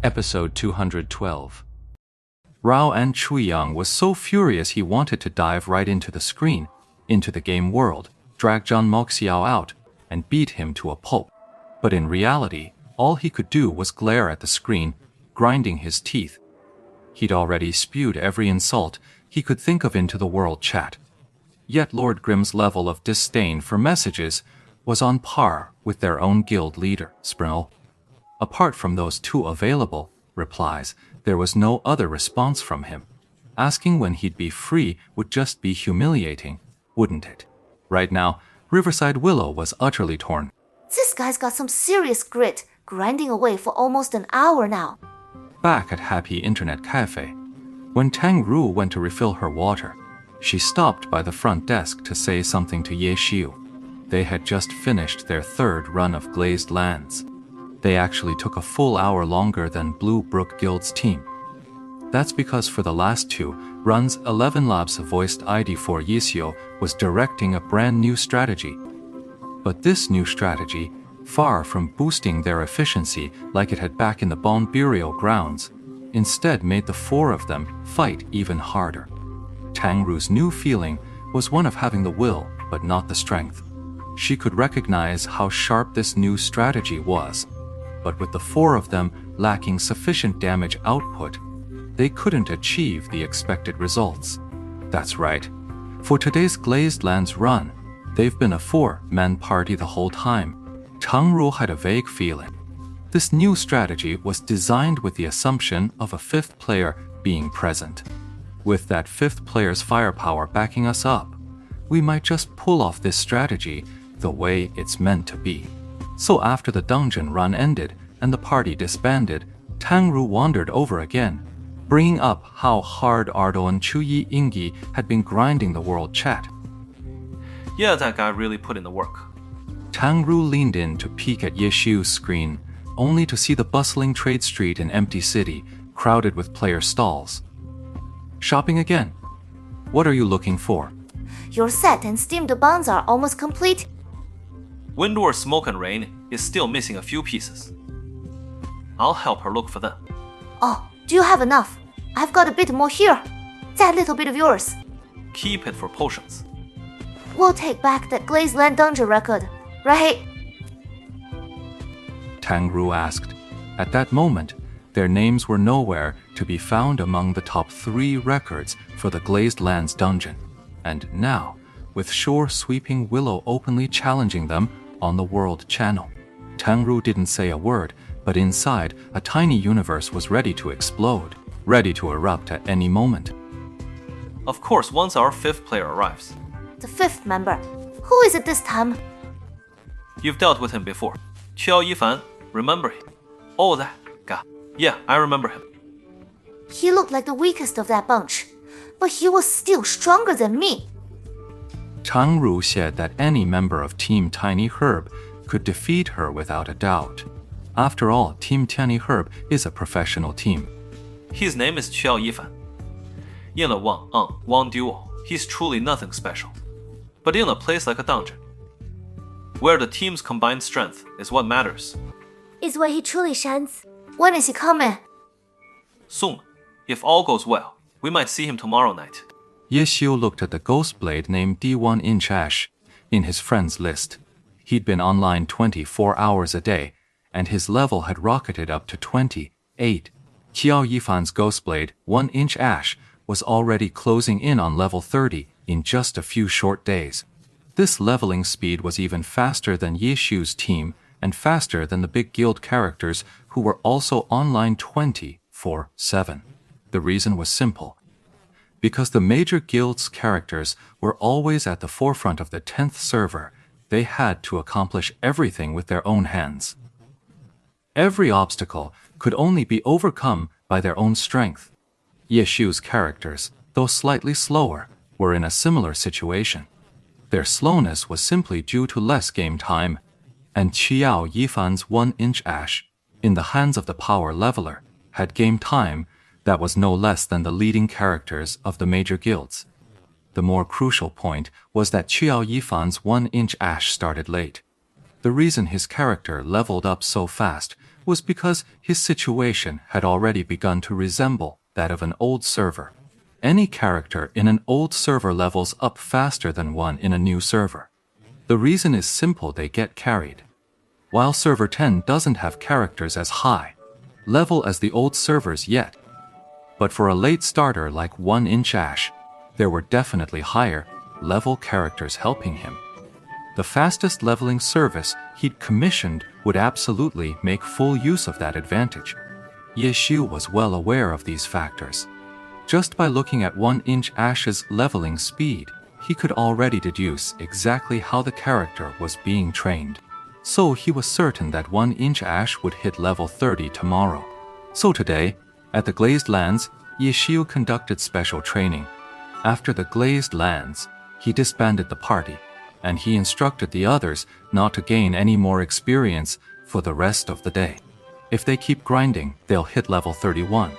Episode 212. Rao and Chuyang was so furious he wanted to dive right into the screen, into the game world, drag Zhang Moxiao out, and beat him to a pulp. But in reality, all he could do was glare at the screen, grinding his teeth. He'd already spewed every insult he could think of into the world chat. Yet Lord Grimm's level of disdain for messages was on par with their own guild leader, Spril. Apart from those two available replies, there was no other response from him. Asking when he'd be free would just be humiliating, wouldn't it? Right now, Riverside Willow was utterly torn. This guy's got some serious grit, grinding away for almost an hour now. Back at Happy Internet Cafe, when Tang Ru went to refill her water, she stopped by the front desk to say something to Ye Xiu. They had just finished their third run of Glazed Lands. They actually took a full hour longer than Blue Brook Guild's team. That's because for the last two runs, 11 Labs voiced ID4 Yisio was directing a brand new strategy. But this new strategy, far from boosting their efficiency like it had back in the Bon Burial grounds, instead made the four of them fight even harder. Tang Ru's new feeling was one of having the will, but not the strength. She could recognize how sharp this new strategy was, but with the four of them lacking sufficient damage output, they couldn't achieve the expected results. That's right. For today's Glazed Lands run, they've been a four-man party the whole time. Tang Ru had a vague feeling. This new strategy was designed with the assumption of a fifth player being present. With that fifth player's firepower backing us up, we might just pull off this strategy the way it's meant to be. So after the dungeon run ended and the party disbanded, Tang Ru wandered over again, bringing up how hard Ardo and Chuyi Ingi had been grinding the world chat. Yeah, that guy really put in the work. Tang Ru leaned in to peek at Ye Xiu's screen, only to see the bustling trade street and empty city, crowded with player stalls. Shopping again? What are you looking for? Your set and steamed buns are almost complete. Windward Smoke and Rain is still missing a few pieces. I'll help her look for them. Oh, do you have enough? I've got a bit more here. That little bit of yours. Keep it for potions. We'll take back that Glazed Land dungeon record, right? Tang Ru asked. At that moment, their names were nowhere to be found among the top 3 records for the Glazed Lands dungeon. And now, with Shore-Sweeping Willow openly challenging them on the World Channel, Tang Ru didn't say a word, but inside, a tiny universe was ready to explode, ready to erupt at any moment. Of course, once our fifth player arrives. The fifth member. Who is it this time? You've dealt with him before. Qiao Yifan, remember him? Oh, that guy. Yeah, I remember him. He looked like the weakest of that bunch, but he was still stronger than me. Tang Ru said that any member of Team Tiny Herb could defeat her without a doubt. After all, Team Tiny Herb is a professional team. His name is Qiao Yifan. In a one-on-one duel, he's truly nothing special. But in a place like a dungeon, where the team's combined strength is what matters. Is where he truly shines. When is he coming? Soon. If all goes well, we might see him tomorrow night. Ye Xiu looked at the ghost blade named D1 Inch Ash in his friends list. He'd been online 24 hours a day, and his level had rocketed up to 28. Qiao Yifan's ghost blade, 1 Inch Ash, was already closing in on level 30 in just a few short days. This leveling speed was even faster than Ye Xiu's team and faster than the big guild characters who were also online 24/7. The reason was simple. Because the major guild's characters were always at the forefront of the 10th server, they had to accomplish everything with their own hands. Every obstacle could only be overcome by their own strength. Ye Xiu's characters, though slightly slower, were in a similar situation. Their slowness was simply due to less game time, and Qiao Yifan's 1 Inch Ash, in the hands of the power leveler, had game time that was no less than the leading characters of the major guilds. The more crucial point was that Qiao Yifan's 1 Inch Ash started late. The reason his character leveled up so fast was because his situation had already begun to resemble that of an old server. Any character in an old server levels up faster than one in a new server. The reason is simple: they get carried. While server 10 doesn't have characters as high level as the old servers yet, but for a late starter like 1-inch Ash, there were definitely higher level characters helping him. The fastest leveling service he'd commissioned would absolutely make full use of that advantage. Ye Xiu was well aware of these factors. Just by looking at 1-inch Ash's leveling speed, he could already deduce exactly how the character was being trained. So he was certain that 1-inch Ash would hit level 30 tomorrow. So today, at the Glazed Lands, Ye Xiu conducted special training. After the Glazed Lands, he disbanded the party, and he instructed the others not to gain any more experience for the rest of the day. If they keep grinding, they'll hit level 31.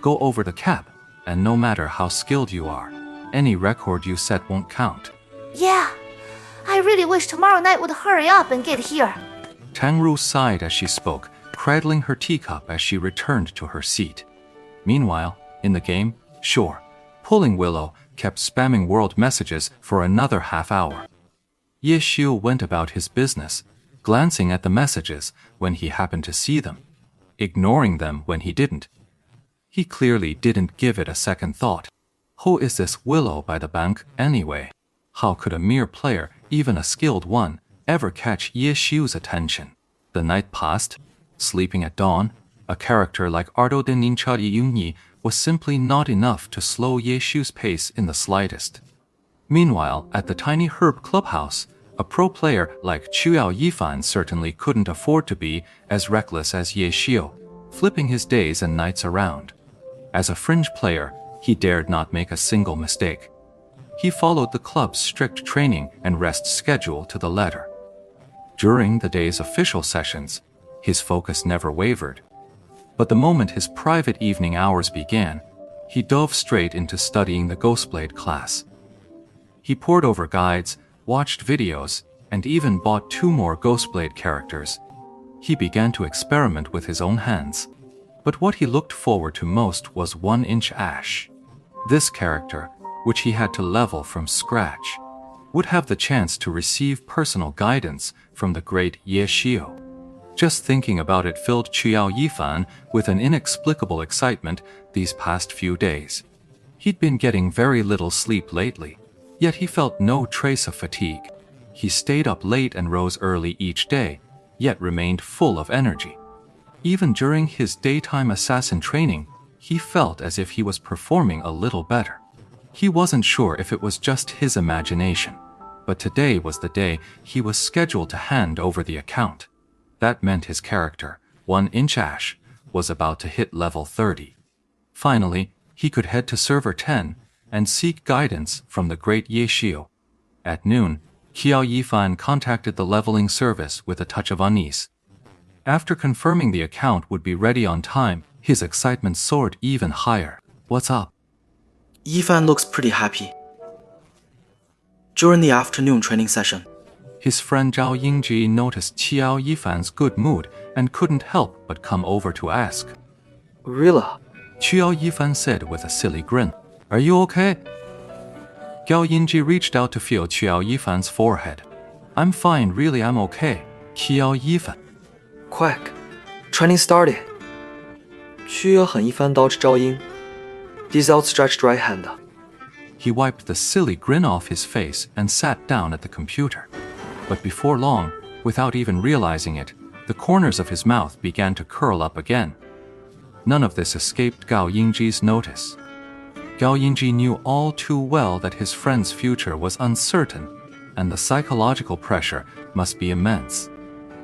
Go over the cap, and no matter how skilled you are, any record you set won't count. Yeah, I really wish tomorrow night would hurry up and get here. Tang Ru sighed as she spoke, cradling her teacup as she returned to her seat. Meanwhile, in the game, sure, Pulling Willow kept spamming world messages for another half hour. Ye Xiu went about his business, glancing at the messages when he happened to see them, ignoring them when he didn't. He clearly didn't give it a second thought. Who is this Willow by the bank anyway? How could a mere player, even a skilled one, ever catch Ye Xiu's attention? The night passed. Sleeping at dawn, a character like Ardo de Ninchadi Yunyi was simply not enough to slow Ye Xiu's pace in the slightest. Meanwhile, at the Tiny Herb Clubhouse, a pro player like Chuyao Yifan certainly couldn't afford to be as reckless as Ye Xiu, flipping his days and nights around. As a fringe player, he dared not make a single mistake. He followed the club's strict training and rest schedule to the letter. During the day's official sessions, his focus never wavered. But the moment his private evening hours began, he dove straight into studying the Ghostblade class. He pored over guides, watched videos, and even bought 2 more Ghostblade characters. He began to experiment with his own hands. But what he looked forward to most was 1-inch Ash. This character, which he had to level from scratch, would have the chance to receive personal guidance from the great Ye Xiu. Just thinking about it filled Chuyao Yifan with an inexplicable excitement these past few days. He'd been getting very little sleep lately, yet he felt no trace of fatigue. He stayed up late and rose early each day, yet remained full of energy. Even during his daytime assassin training, he felt as if he was performing a little better. He wasn't sure if it was just his imagination, but today was the day he was scheduled to hand over the account. That meant his character, 1-inch Ash, was about to hit level 30. Finally, he could head to server 10 and seek guidance from the great Ye Xiu. At noon, Qiao Yifan contacted the leveling service with a touch of unease. After confirming the account would be ready on time, his excitement soared even higher. What's up? Yifan looks pretty happy. During the afternoon training session, his friend Zhao Yingji noticed Qiao Yifan's good mood and couldn't help but come over to ask. Really? Qiao Yifan said with a silly grin. Are you okay? Zhao Yingji reached out to feel Qiao Yifan's forehead. I'm fine, really, I'm okay. Qiao Yifan. Quick, training started. 区也狠一番刀指招鹰 These outstretched right hand. He wiped the silly grin off his face and sat down at the computer. But before long, without even realizing it, the corners of his mouth began to curl up again. None of this escaped Gao Yingji's notice. Gao Yingji knew all too well that his friend's future was uncertain, and the psychological pressure must be immense.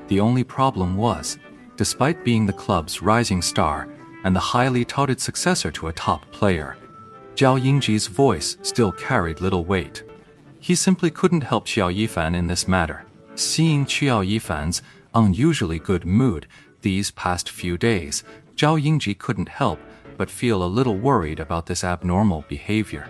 The only problem was, despite being the club's rising star and the highly touted successor to a top player, Zhao Yingji's voice still carried little weight. He simply couldn't help Qiao Yifan in this matter. Seeing Qiao Yifan's unusually good mood these past few days, Zhao Yingji couldn't help but feel a little worried about this abnormal behavior.